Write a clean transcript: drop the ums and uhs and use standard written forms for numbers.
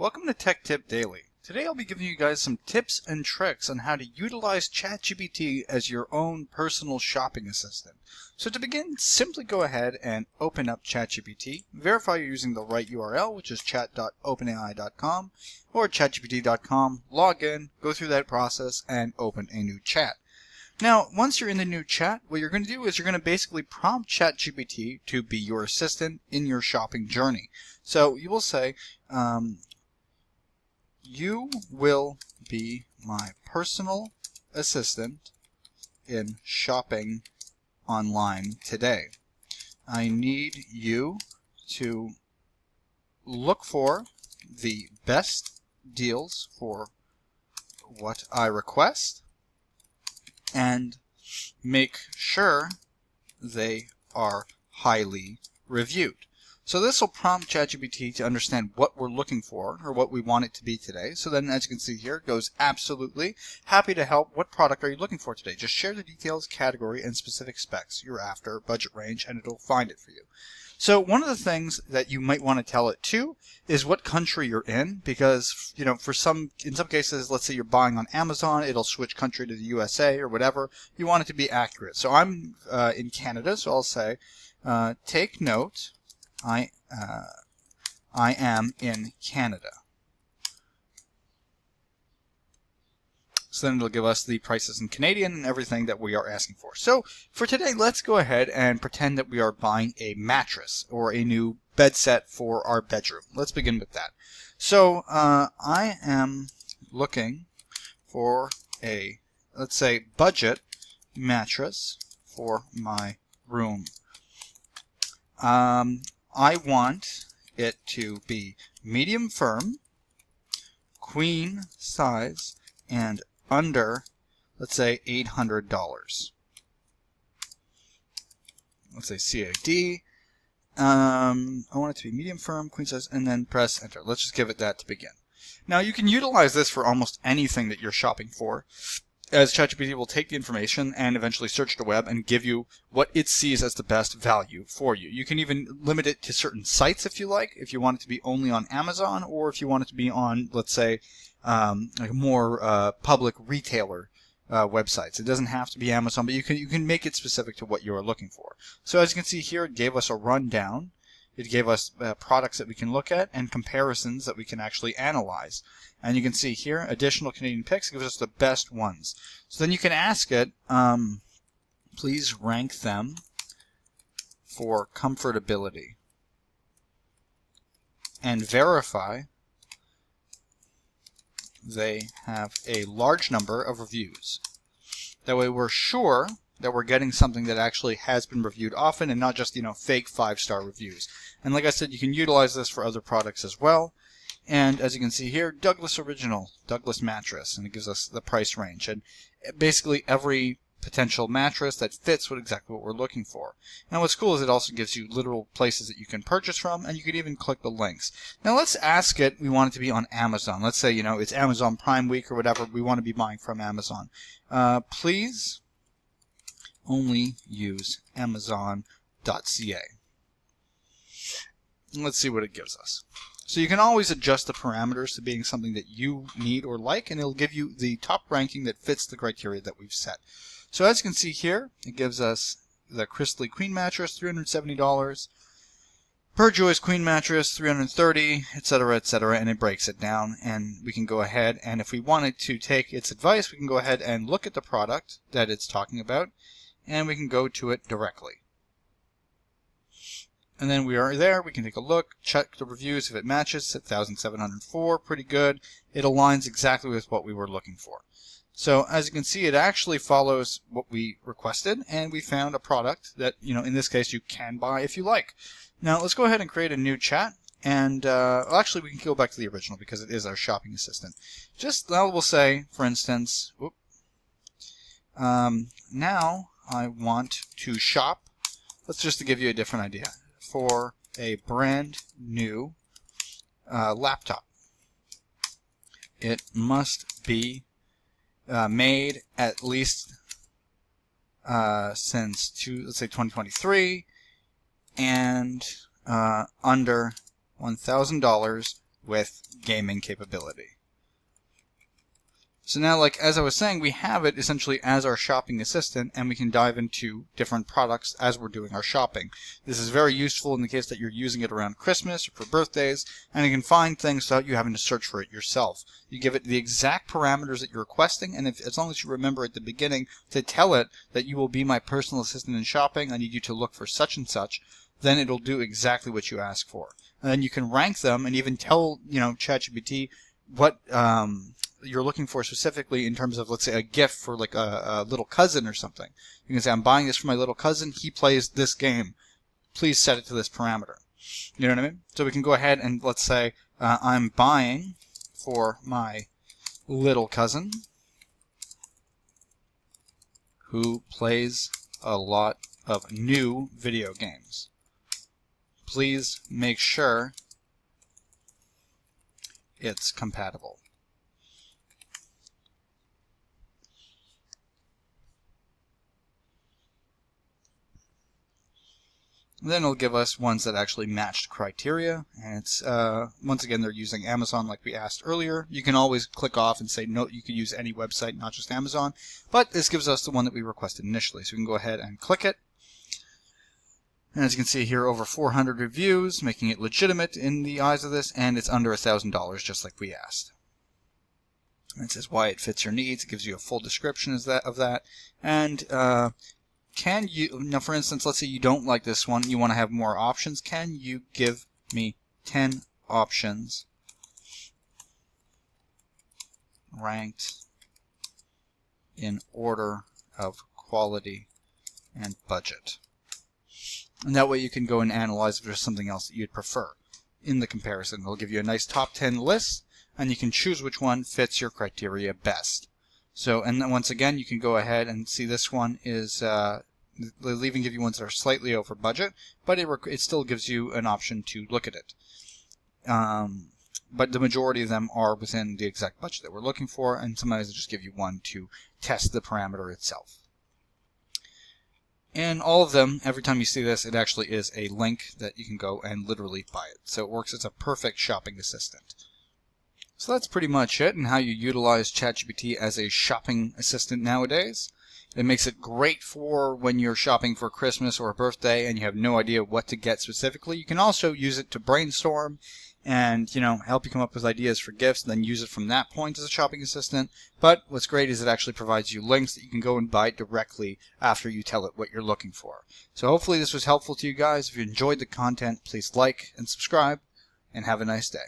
Welcome to Tech Tip Daily. Today I'll be giving you guys some tips and tricks on how to utilize ChatGPT as your own personal shopping assistant. So to begin, simply go ahead and open up ChatGPT. Verify you're using the right URL, which is chat.openai.com or chatgpt.com. Log in, go through that process, and open a new chat. Now, once you're in the new chat, what you're going to do is you're going to basically prompt ChatGPT to be your assistant in your shopping journey. So you will say, you will be my personal assistant in shopping online today. I need you to look for the best deals for what I request and make sure they are highly reviewed. So this will prompt ChatGPT to understand what we're looking for or what we want it to be today. So then, as you can see here, it goes absolutely happy to help. What product are you looking for today? Just share the details, category, and specific specs you're after, budget range, and it'll find it for you. So one of the things that you might want to tell it too is what country you're in, because in some cases, let's say you're buying on Amazon, it'll switch country to the USA or whatever. You want it to be accurate. So I'm in Canada, so I'll say, take note. I am in Canada. So then it'll give us the prices in Canadian and everything that we are asking for. So for today, let's go ahead and pretend that we are buying a mattress or a new bed set for our bedroom. Let's begin with that. So I am looking for a, let's say, budget mattress for my room. I want it to be medium firm, queen size, and under, let's say, $800. Let's say CAD. I want it to be medium firm, queen size, and then press enter. Let's just give it that to begin. Now you can utilize this for almost anything that you're shopping for, as ChatGPT will take the information and eventually search the web and give you what it sees as the best value for you. You can even limit it to certain sites if you like, if you want it to be only on Amazon, or if you want it to be on, let's say, like more public retailer websites. It doesn't have to be Amazon, but you can make it specific to what you're looking for. So as you can see here, it gave us a rundown. It gave us products that we can look at and comparisons that we can actually analyze. And you can see here, additional Canadian picks gives us the best ones. So then you can ask it, please rank them for comfortability and verify they have a large number of reviews. That way we're sure that we're getting something that actually has been reviewed often and not just, fake 5-star reviews. And like I said, you can utilize this for other products as well. And as you can see here, Douglas Original, Douglas mattress, and it gives us the price range. And basically every potential mattress that fits exactly what we're looking for. Now what's cool is it also gives you literal places that you can purchase from, and you can even click the links. Now let's ask it, we want it to be on Amazon. Let's say, it's Amazon Prime Week or whatever, we want to be buying from Amazon. Please only use Amazon.ca. Let's see what it gives us. So you can always adjust the parameters to being something that you need or like, and it'll give you the top ranking that fits the criteria that we've set. So as you can see here, it gives us the Crystal Queen mattress, $370, Perjoy's Queen mattress, $330, etc., and it breaks it down. And we can go ahead, and if we wanted to take its advice, we can go ahead and look at the product that it's talking about, and we can go to it directly. And then we are there, we can take a look, check the reviews if it matches, 1,704, pretty good. It aligns exactly with what we were looking for. So as you can see, it actually follows what we requested, and we found a product that, in this case, you can buy if you like. Now let's go ahead and create a new chat, and actually we can go back to the original because it is our shopping assistant. Just now we'll say, for instance, now I want to shop, let's just to give you a different idea, for a brand new laptop. It must be made at least since let's say 2023 and under $1,000 with gaming capability. So now, like as I was saying, we have it essentially as our shopping assistant, and we can dive into different products as we're doing our shopping. This is very useful in the case that you're using it around Christmas or for birthdays, and you can find things without you having to search for it yourself. You give it the exact parameters that you're requesting, and as long as you remember at the beginning to tell it that you will be my personal assistant in shopping, I need you to look for such and such, then it'll do exactly what you ask for. And then you can rank them and even tell, ChatGPT what you're looking for specifically in terms of, let's say, a gift for like a little cousin or something. You can say, I'm buying this for my little cousin. He plays this game. Please set it to this parameter. You know what I mean? So we can go ahead and let's say I'm buying for my little cousin who plays a lot of new video games. Please make sure it's compatible. Then it'll give us ones that actually matched criteria, and it's once again they're using Amazon like we asked earlier. You can always click off and say no, you can use any website, not just Amazon, but this gives us the one that we requested initially, so we can go ahead and click it. And as you can see here, over 400 reviews, making it legitimate in the eyes of this, and it's under $1,000 just like we asked. And it says why it fits your needs. It gives you a full description of that, and can you, now for instance, let's say you don't like this one, you want to have more options. Can you give me 10 options ranked in order of quality and budget? And that way you can go and analyze if there's something else that you'd prefer in the comparison. It'll give you a nice top 10 list, and you can choose which one fits your criteria best. So, and then once again, you can go ahead and see this one is, they'll even give you ones that are slightly over budget, but it still gives you an option to look at it. But the majority of them are within the exact budget that we're looking for, and sometimes they just give you one to test the parameter itself. And all of them, every time you see this, it actually is a link that you can go and literally buy it. So it works as a perfect shopping assistant. So that's pretty much it, and how you utilize ChatGPT as a shopping assistant nowadays. It makes it great for when you're shopping for Christmas or a birthday and you have no idea what to get specifically. You can also use it to brainstorm and, help you come up with ideas for gifts, and then use it from that point as a shopping assistant. But what's great is it actually provides you links that you can go and buy directly after you tell it what you're looking for. So hopefully this was helpful to you guys. If you enjoyed the content, please like and subscribe, and have a nice day.